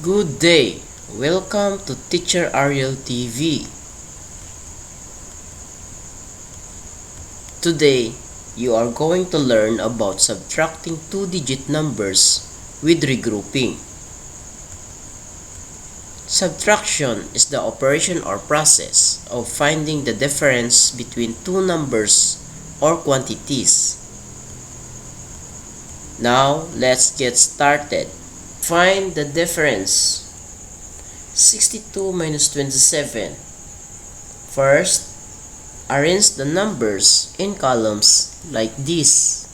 Good day! Welcome to Teacher Ariel TV. Today, you are going to learn about subtracting two-digit numbers with regrouping. Subtraction is the operation or process of finding the difference between two numbers or quantities. Now, let's get started. Find the difference. 62 minus 27. First, arrange the numbers in columns like this.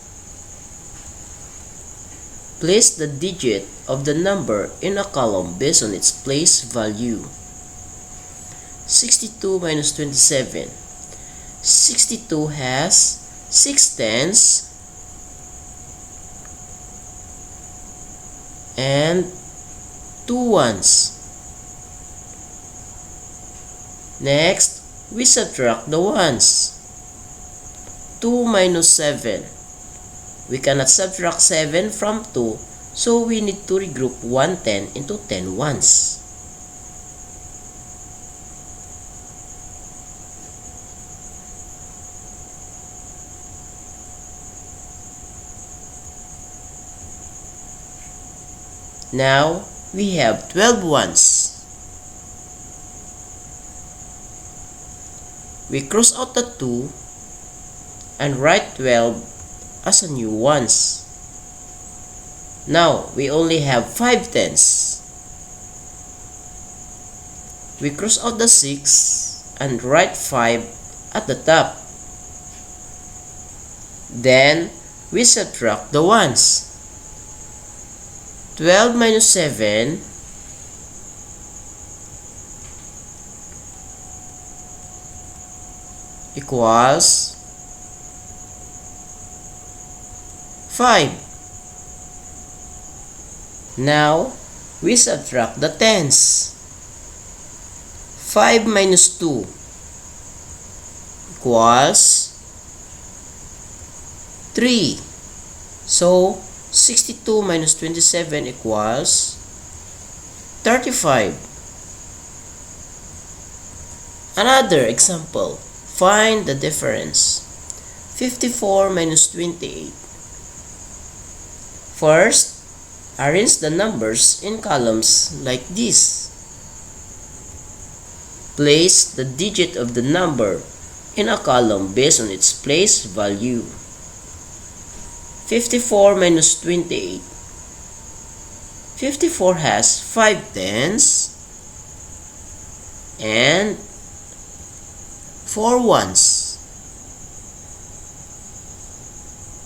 Place the digit of the number in a column based on its place value. 62 minus 27. 62 has 6 tens and 2 ones. Next, we subtract the ones. 2 minus 7. We cannot subtract 7 from 2, so we need to regroup 1 10 into 10 ones. Now, we have 12 ones. We cross out the 2 and write 12 as a new ones. Now, we only have 5 tens. We cross out the 6 and write 5 at the top. Then, we subtract the ones. 12 minus 7 equals 5. Now, we subtract the tens. 5 minus 2 equals 3. So, 62 minus 27 equals 35. Another example. Find the difference. 54 minus 28. First, arrange the numbers in columns like this. Place the digit of the number in a column based on its place value. 54 minus 28. 54 has 5 tens and 4 ones.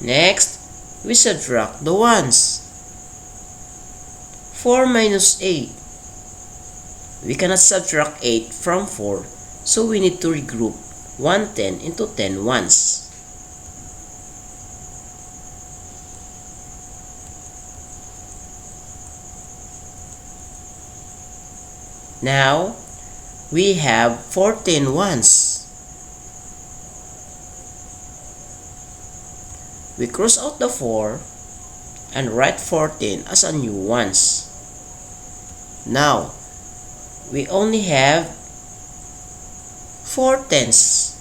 Next, we subtract the ones. 4 minus 8. We cannot subtract 8 from 4, so we need to regroup 1 10 into 10 ones. Now, we have 14 ones. We cross out the 4 and write 14 as a new ones. Now, we only have 4 tens.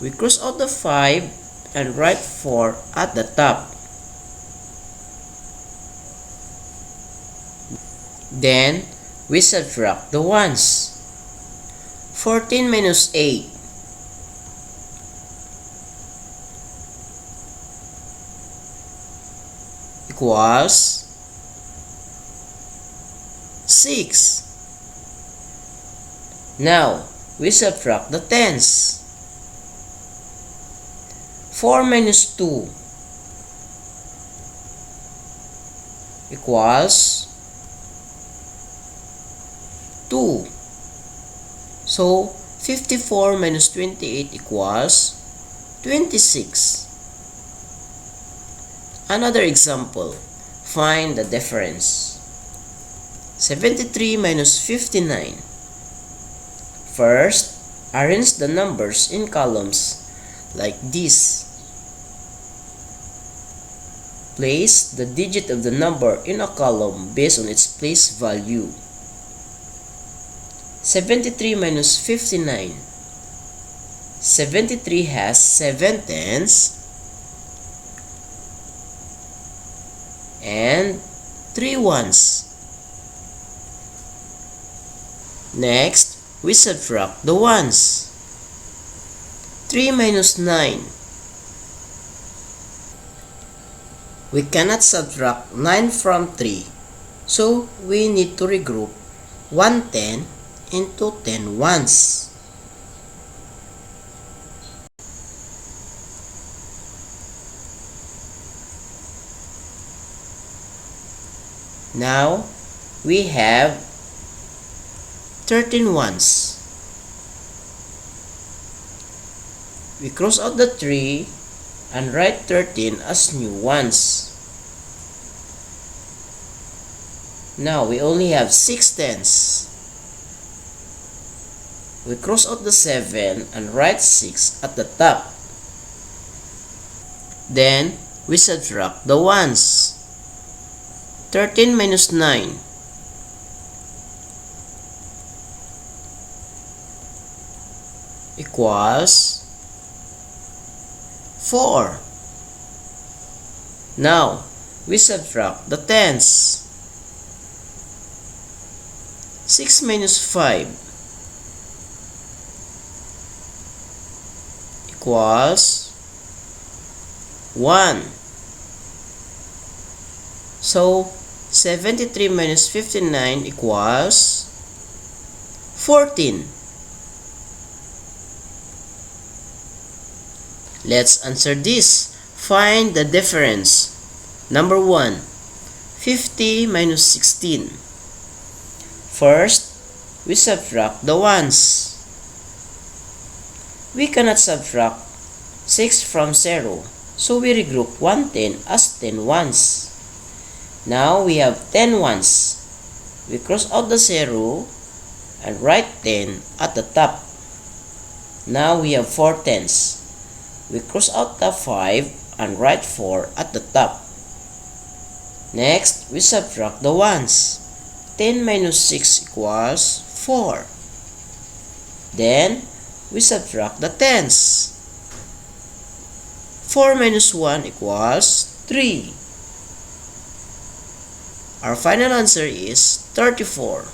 We cross out the 5 and write 4 at the top. Then, we subtract the ones. 14 minus 8 equals 6. Now, we subtract the tens. 4 minus 2 equals 2. So, 54 minus 28 equals 26. Another example. Find the difference. 73 minus 59. First, arrange the numbers in columns like this. Place the digit of the number in a column based on its place value. 73 minus 59. 73 has 7 tens and 3 ones. Next, we subtract the ones. 3 minus 9. We cannot subtract 9 from 3, so we need to regroup 1 10 into 10 ones. Now, we have 13 ones. We cross out the 3 and write 13 as new ones. Now, we only have 6 tens. We cross out the 7 and write 6 at the top. Then, we subtract the ones. 13 minus 9. Equals 4. Now, we subtract the tens. 6 minus 5 equals 1. So, 73 minus 59 equals 14. Let's answer this. Find the difference. Number 1. 50 minus 16. First, we subtract the ones. We cannot subtract 6 from 0, so we regroup 110 as 10 ones. Now we have 10 ones. We cross out the 0 and write 10 at the top. Now we have 4 tens. We cross out the 5 and write 4 at the top. Next, we subtract the ones. 10 minus 6 equals 4. Then, we subtract the tens. 4 minus 1 equals 3. Our final answer is 34.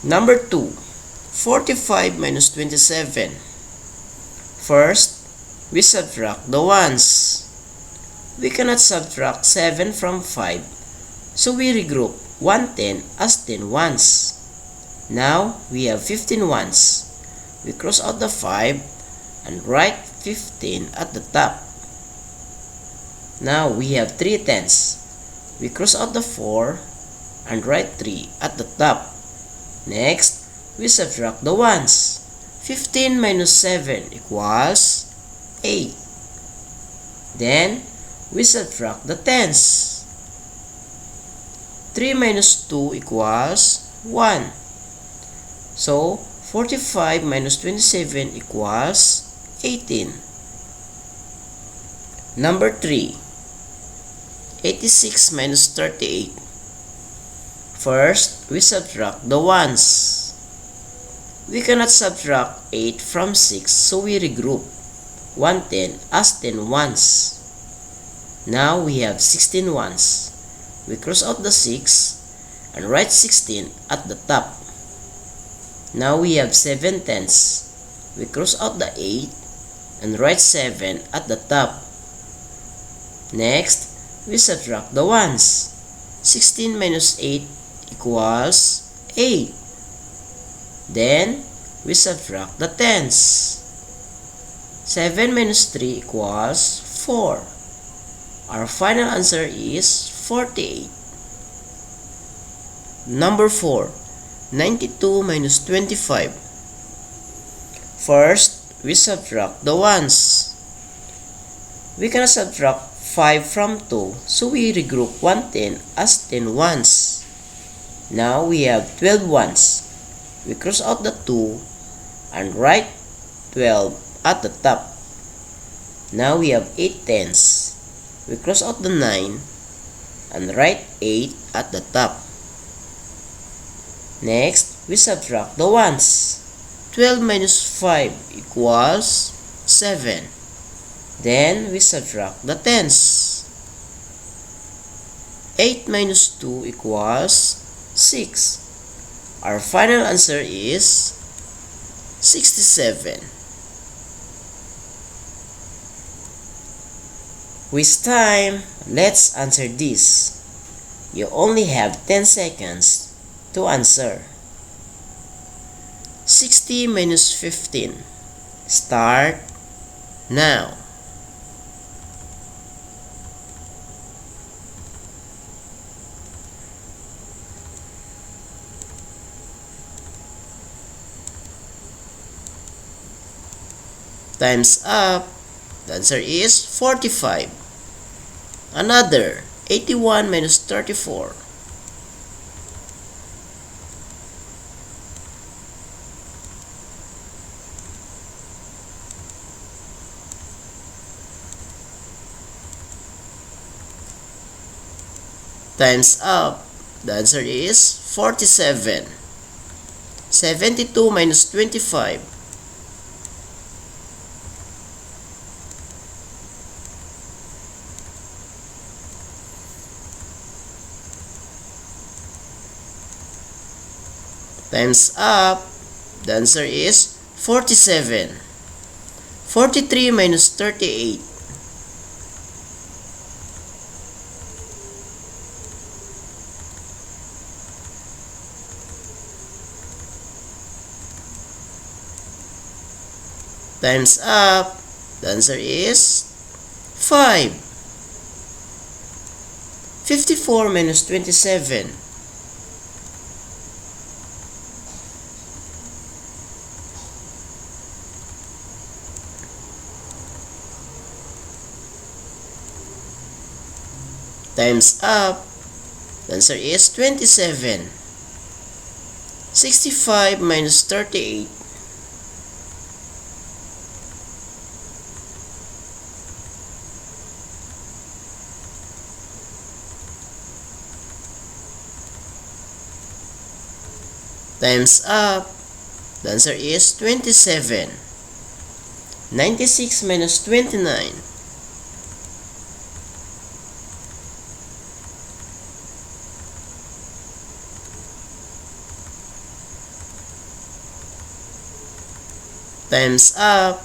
Number 2. 45 minus 27. First, we subtract the ones. We cannot subtract 7 from 5, so we regroup 110 as 10 ones. Now, we have 15 ones. We cross out the 5 and write 15 at the top. Now, we have 3 tens. We cross out the 4 and write 3 at the top. Next, we subtract the ones. 15 minus 7 equals 8. Then, we subtract the tens. 3 minus 2 equals 1. So, 45 minus 27 equals 18. Number 3. 86 minus 38. First, we subtract the ones. We cannot subtract 8 from 6, so we regroup 110 as 10 ones. Now we have 16 ones. We cross out the 6 and write 16 at the top. Now we have 7 tens. We cross out the 8 and write 7 at the top. Next, we subtract the ones. 16 minus 8 equals 8. Then, we subtract the tens. 7 minus 3 equals 4. Our final answer is 48. Number 4. 92 minus 25. First, we subtract the ones. We cannot subtract 5 from 2, so we regroup 110 as 10 ones. Now we have 12 ones. We cross out the 2 and write 12 at the top. Now we have 8 tens. we cross out the 9 and write 8 at the top. Next, we subtract the ones. 12 minus 5 equals 7. Then, we subtract the tens. 8 minus 2 equals 6. Our final answer is 67. Waste time. Let's answer this. You only have 10 seconds to answer. 60 minus 15. Start now. Time's up. The answer is 45. Another 81 minus 34. Time's up. The answer is 47. 72 minus 25. Time's up. The answer is 47. 43 minus 38. Time's up. The answer is 5. 54 minus 27. Time's up. The answer is 27. 65 minus 38. Time's up. The answer is 27. 96 minus 29. Time's up.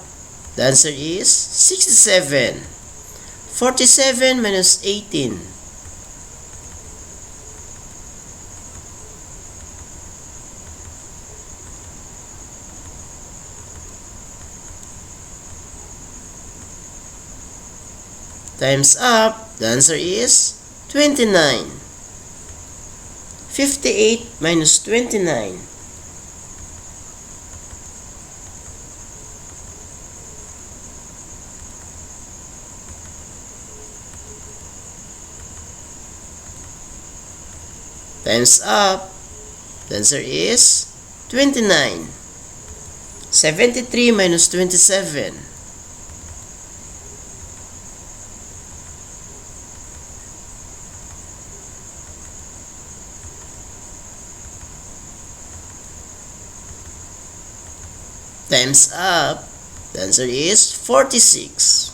The answer is 67. 47 minus 18. Time's up. The answer is 29. 58 minus 29. Time's up. The answer is 29. 73 minus 27. Time's up. The answer is 46.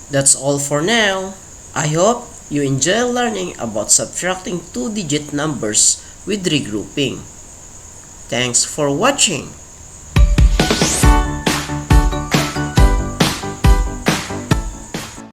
That's all for now. I hope you enjoy learning about subtracting two-digit numbers with regrouping. Thanks for watching.